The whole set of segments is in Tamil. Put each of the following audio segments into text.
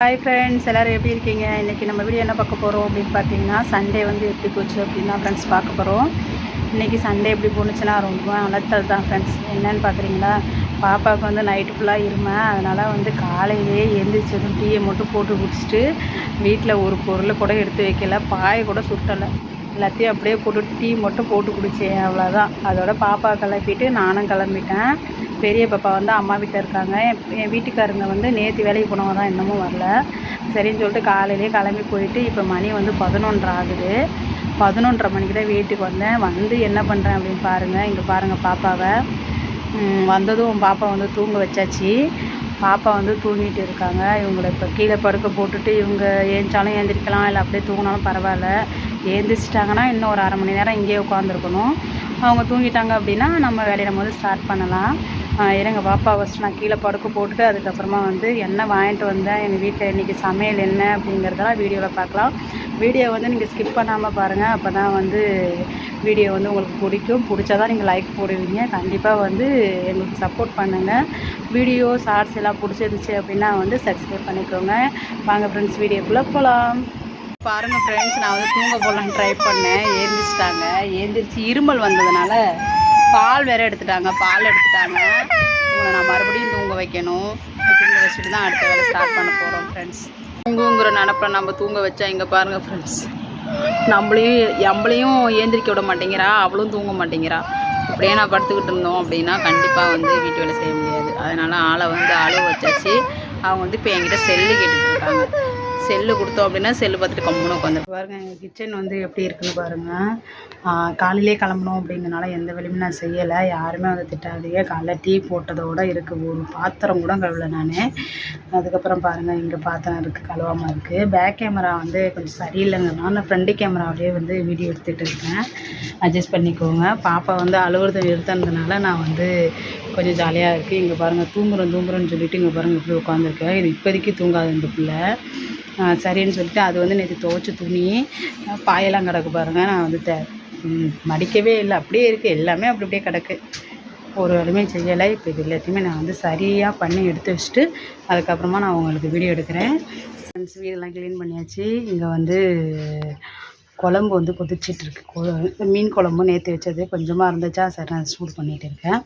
ஹாய் ஃப்ரெண்ட்ஸ், எல்லோரும் எப்படி இருக்கீங்க? இன்றைக்கி நம்ம வீடியோ என்ன பார்க்க போகிறோம் அப்படின்னு பார்த்தீங்கன்னா, சண்டே வந்து எப்படி போச்சு அப்படின்னு தான் ஃப்ரெண்ட்ஸ் பார்க்க போகிறோம். இன்றைக்கி சண்டே எப்படி போணுச்சுன்னா ரொம்ப அலச்சல் தான் ஃப்ரெண்ட்ஸ். என்னென்னு பார்க்குறீங்களா, பாப்பாவுக்கு வந்து நைட்டு ஃபுல்லாக இருமை. அதனால் வந்து காலையிலேயே எழுந்திரிச்சதும் டீயை மட்டும் போட்டு குடிச்சிட்டு வீட்டில் ஒரு பொருள் கூட எடுத்து வைக்கல, பாயை கூட சுட்டலை. எல்லாத்தையும் அப்படியே போட்டு டீ மட்டும் போட்டு குடித்தேன், அவ்வளோதான். அதோட பாப்பா கிளப்பிட்டு நானும் கிளம்பிட்டேன். பெரிய பாப்பா வந்து அம்மா வீட்டில் இருக்காங்க. என் வீட்டுக்காரங்க வந்து நேற்று வேலைக்கு போனவங்க தான், இன்னமும் வரல. சரின்னு சொல்லிட்டு காலையிலே கிளம்பி போயிட்டு இப்போ மணி வந்து 11:30 ஆகுது. 11:30 மணிக்கு தான் வீட்டுக்கு வந்தேன். வந்து என்ன பண்ணுறேன் அப்படின்னு பாருங்கள். இங்கே பாருங்கள் பாப்பாவை. வந்ததும் பாப்பா வந்து தூங்க வச்சாச்சு. பாப்பா வந்து தூங்கிட்டு இருக்காங்க. இவங்களை இப்போ கீழே படுக்க போட்டுட்டு இவங்க ஏஞ்சாலும் ஏந்திரிக்கலாம், இல்லை அப்படியே தூங்கினாலும் பரவாயில்ல. ஏந்திரிச்சிட்டாங்கன்னா இன்னும் ஒரு 1/2 மணி நேரம் இங்கேயே உட்காந்துருக்கணும். அவங்க தூங்கிட்டாங்க அப்படின்னா நம்ம வேலையை நம்ம வந்து ஸ்டார்ட் பண்ணலாம். இருங்க, பாப்பா ஃபஸ்ட்டு நான் கீழே படுக்க போட்டுட்டு அதுக்கப்புறமா வந்து என்ன வாங்கிட்டு வந்தேன், எங்கள் வீட்டில் இன்றைக்கி சமையல் என்ன அப்படிங்கிறதெல்லாம் வீடியோவில் பார்க்கலாம். வீடியோ வந்து நீங்கள் ஸ்கிப் பண்ணாமல் பாருங்கள். அப்போ தான் வந்து வீடியோ வந்து உங்களுக்கு பிடிச்சா தான் நீங்கள் லைக் போடுவீங்க. கண்டிப்பாக வந்து எங்களுக்கு சப்போர்ட் பண்ணுங்கள். வீடியோ ஷார்ட்ஸ் எல்லாம் பிடிச்சிருந்துச்சி அப்படின்னா வந்து சப்ஸ்கிரைப் பண்ணிக்கோங்க. வாங்க ஃப்ரெண்ட்ஸ், வீடியோக்குள்ளே போகலாம். பாருங்கள் ஃப்ரெண்ட்ஸ், நான் வந்து தூங்க போகலான்னு ட்ரை பண்ணேன். ஏந்திரிச்சிட்டாங்க. ஏந்திரிச்சு இருமல் வந்ததுனால பால் வேறு எடுத்துட்டாங்க. இவங்களை நான் மறுபடியும் தூங்க வைக்கணும். தூங்க வச்சுட்டு தான் அடுத்த வேலை ஸ்டார்ட் பண்ண போகிறோம் ஃப்ரெண்ட்ஸ். தூங்குங்கிற நினப்பை நம்ம தூங்க வச்சா இங்கே பாருங்கள் ஃப்ரெண்ட்ஸ், நம்மளையும் ஏந்திரிக்க விட மாட்டேங்கிறா, அவளும் தூங்க மாட்டேங்கிறா. அப்படியே நான் படுத்துக்கிட்டு இருந்தோம் அப்படின்னா கண்டிப்பாக வந்து வீட்டு வேலை செய்ய முடியாது. அதனால் ஆளை வந்து அழுவ வச்சாச்சு. அவங்க வந்து இப்போ என்கிட்ட செல்லு கேட்டுட்டு இருக்காங்க. செல்லு கொடுத்தோம் அப்படின்னா செல்லு பார்த்துட்டு கம்முன்னு உட்காந்துருக்கு. பாருங்கள், எங்கள் கிச்சன் வந்து எப்படி இருக்குன்னு பாருங்கள். காலையிலே கிளம்பணும் அப்படிங்கிறனால எந்த வேலையுமே நான் செய்யலை. யாருமே வந்து திட்டாதீங்க. காலைல டீ போட்டதோடு இருக்குது. ஒரு பாத்திரம் கூட கழுவலை நான். அதுக்கப்புறம் பாருங்கள், இங்கே பாத்திரம் இருக்குது, கழுவாமல் இருக்குது. பேக் கேமரா வந்து கொஞ்சம் சரியில்லைங்கன்னா நான் ஃப்ரண்ட் கேமராவிலே வந்து வீடியோ எடுத்துகிட்டு இருக்கேன். அட்ஜஸ்ட் பண்ணிக்கோங்க. பாப்பா வந்து அழுவுறதை நிறுத்தினதுனால நான் வந்து கொஞ்சம் ஜாலியாக இருக்குது. இங்கே பாருங்கள், தூங்குறேன்னு சொல்லிவிட்டு இங்கே பாருங்கள் இப்படி உட்காந்துருக்கேன். இது இப்போதைக்கு தூங்காது இந்த பிள்ளை. சரின்னு சொல்லிட்டு அது வந்து நேற்று துவைச்ச துணி பாயெல்லாம் கிடக்கு பாருங்கள். நான் வந்து மடிக்கவே இல்லை, அப்படியே இருக்குது. எல்லாமே அப்படி அப்படியே கிடக்கு, ஒரு வேலையுமே செய்யலை. இப்போ இது எல்லாத்தையுமே நான் வந்து சரியாக பண்ணி எடுத்து வச்சுட்டு அதுக்கப்புறமா நான் உங்களுக்கு வீடியோ எடுக்கிறேன். ஃப்ரெண்ட்ஸ், வீடெல்லாம் க்ளீன் பண்ணியாச்சு. இங்கே வந்து குழம்பு வந்து கொதிச்சிட்ருக்கு. மீன் குழம்பு நேற்று வச்சது கொஞ்சமாக இருந்துச்சா, சரி நான் சூடு பண்ணிகிட்டு இருக்கேன்.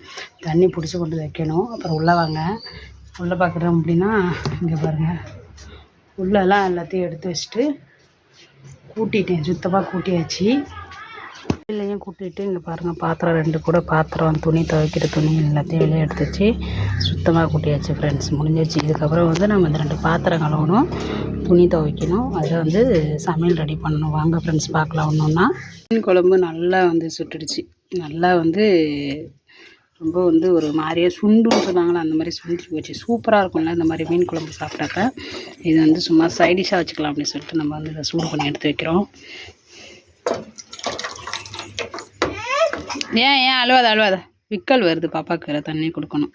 தண்ணி பிடிச்சி கொண்டு வைக்கணும். அப்புறம் உள்ளே வாங்க. உள்ளே பார்க்குறோம் அப்படின்னா இங்கே பாருங்கள், உள்ளெல்லாம் எல்லாத்தையும் எடுத்து வச்சுட்டு கூட்டிட்டேன். சுத்தமாக கூட்டியாச்சு. வெளிலையும் கூட்டிகிட்டு இங்கே பாருங்கள், பாத்திரம் 2 கூட பாத்திரம், துணி துவைக்கிற துணி எல்லாத்தையும் வெளியே எடுத்து வச்சு சுத்தமாக கூட்டியாச்சு ஃப்ரெண்ட்ஸ். முடிஞ்சிச்சு. இதுக்கப்புறம் வந்து நம்ம இந்த 2 பாத்திரம் கழுவணும், துணி துவைக்கணும், அதை வந்து சமையல் ரெடி பண்ணணும். வாங்க ஃப்ரெண்ட்ஸ் பார்க்கலாம். ஒன்றுன்னா மீன் குழம்பு நல்லா வந்து சுட்டுடுச்சு. நல்லா வந்து ரொம்ப வந்து ஒரு மாதிரியே சுண்டுன்னு சொன்னாங்களா, அந்த மாதிரி சுண்டி போச்சு. சூப்பராக இருக்கும்ல இந்த மாதிரி மீன் குழம்பு சாப்பிட்டாக்க. இது வந்து சும்மா சைடிஷாக வச்சுக்கலாம் அப்படின்னு சொல்லிட்டு நம்ம வந்து இதை சூடு பண்ணி எடுத்து வைக்கிறோம். ஏன் அழுவாத விக்கல் வருது பாப்பாவுக்கு, வேறு தண்ணி கொடுக்கணும்.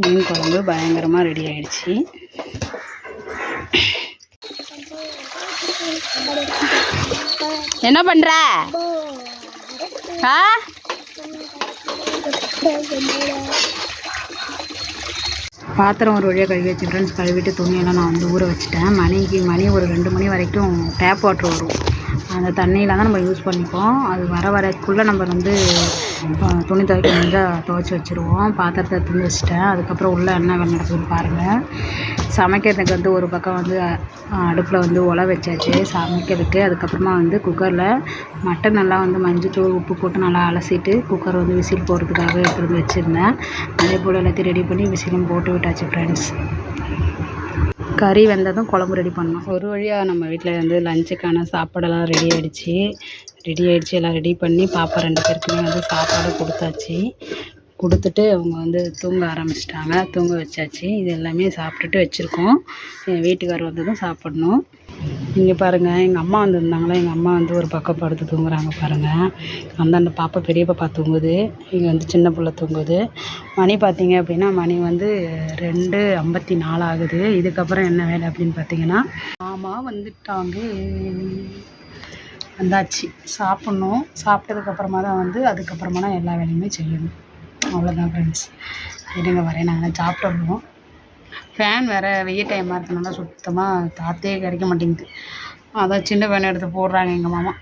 மீன் குழம்பு பயங்கரமாக ரெடி ஆகிடுச்சு. என்ன பண்ணுற? பாத்திரம் ஒரு வழியாக கழுவி வச்சு ஃப்ரெண்ட்ஸ். கழுவிட்டு துணியெல்லாம் நான் வந்து ஊற வச்சுட்டேன். மணி ஒரு 2 மணி வரைக்கும் டேப் வாட்டர் வரும். அந்த தண்ணியில் தான் நம்ம யூஸ் பண்ணிப்போம். அது வரக்குள்ளே நம்ம வந்து துணி துவைக்க முடிஞ்சால் துவைச்சி வச்சுருவோம். பாத்திரத்தை எடுத்து வச்சுட்டேன். அதுக்கப்புறம் உள்ளே என்ன வேலை நடக்குதுன்னு பாருங்கள். சமைக்கிறதுக்கு வந்து ஒரு பக்கம் வந்து அடுப்பில் வந்து உலை வச்சாச்சு சமைக்கிறதுக்கு. அதுக்கப்புறமா வந்து குக்கரில் மட்டன் நல்லா வந்து மஞ்சள் உப்பு போட்டு நல்லா அலசிட்டு குக்கர் வந்து விசில் போடுறதுக்காக எடுத்துகிட்டு வச்சுருந்தேன். அதே போல் எல்லாத்தையும் ரெடி பண்ணி விசிலும் போட்டு விட்டாச்சு ஃப்ரெண்ட்ஸ். கறி வெந்ததும் குழம்பு ரெடி பண்ணோம். ஒரு வழியாக நம்ம வீட்டில் வந்து லஞ்சுக்கான சாப்பாடெல்லாம் ரெடி ஆகிடுச்சு. எல்லாம் ரெடி பண்ணி பாப்பா 2 பேருக்குமே வந்து சாப்பாடு கொடுத்துட்டு அவங்க வந்து தூங்க ஆரம்பிச்சிட்டாங்க. தூங்க வச்சாச்சு. இது எல்லாமே சாப்பிட்டுட்டு வச்சுருக்கோம். என் வீட்டுக்காரர் வந்ததும் சாப்பிட்ணும். இங்கே பாருங்கள், எங்கள் அம்மா வந்துருந்தாங்களா, எங்கள் அம்மா வந்து ஒரு பக்கம் படுத்து தூங்குறாங்க பாருங்கள். அந்த பாப்பா பெரிய பாப்பா தூங்குது, இங்கே வந்து சின்ன பிள்ளை தூங்குது. மணி பார்த்திங்க அப்படின்னா மணி வந்து 2:54 ஆகுது. இதுக்கப்புறம் என்ன வேலை அப்படின்னு பார்த்தீங்கன்னா, ஆமாம் வந்துட்டாங்க, வந்தாச்சு. சாப்பிட்ணும். சாப்பிட்டதுக்கப்புறமா தான் வந்து அதுக்கப்புறமா தான் எல்லா வேலையுமே செய்யணும். அவ்வளோதான் ஃப்ரெண்ட்ஸ். இருங்க வரேன், நாங்கள் சாப்பிட்டு வருவோம். ஃபேன் வேறு வெய்ய டைமாக இருக்கனால சுத்தமாக காற்றே கிடைக்க மாட்டேங்குது. அதான் சின்ன ஃபேன் எடுத்து போடுறாங்க எங்கள் மாமா.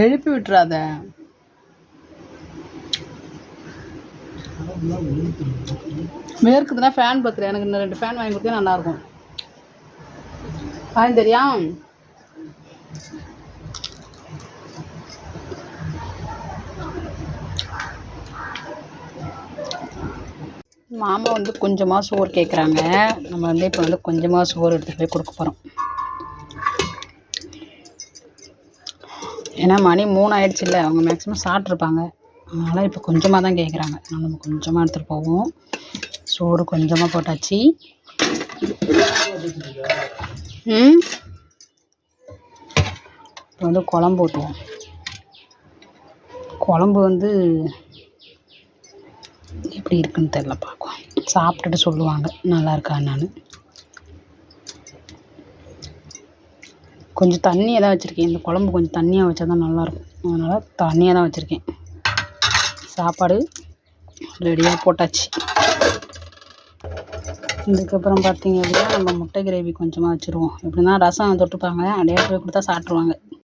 எழுப்பி விட்டுறாத. வேர்க்குதுன்னா ஃபேன் பத்துரு. எனக்கு இன்னும் 2 ஃபேன் வாங்கி கொடுத்தா நல்லாயிருக்கும். அது தெரியா? மாமா வந்து கொஞ்சமாக சோறு கேட்குறாங்க. நம்ம வந்து இப்போ வந்து கொஞ்சமாக சோறு எடுத்துகிட்டு போய் கொடுக்க போகிறோம். ஏன்னா மணி 3 ஆயிடுச்சுல்ல, அவங்க மேக்ஸிமம் சாப்பிட்ருப்பாங்க. அதனால் இப்போ கொஞ்சமாக தான் கேட்குறாங்க. அதனால் நம்ம கொஞ்சமாக எடுத்துகிட்டு போவோம். சோறு கொஞ்சமாக போட்டாச்சு. இப்போ வந்து குழம்பு ஊற்றுவோம். குழம்பு வந்து எப்படி இருக்குன்னு தெரில, பார்க்குவோம். சாப்பிட்டுட்டு சொல்லுவாங்க நல்லா இருக்கா என்னான்னு. கொஞ்சம் தண்ணியாக தான் வச்சுருக்கேன். இந்த குழம்பு கொஞ்சம் தண்ணியாக வச்சா தான் நல்லாயிருக்கும். அதனால் தண்ணியாக தான் வச்சுருக்கேன். சாப்பாடு ரெடியாக போட்டாச்சு. இதுக்கப்புறம் பார்த்தீங்க அப்படின்னா நம்ம முட்டை கிரேவி கொஞ்சமாக வச்சுருவோம். எப்படின்னா ரசம் தொட்டுப்பாங்க, அப்படியே போய் கொடுத்தா சாப்பிட்ருவாங்க.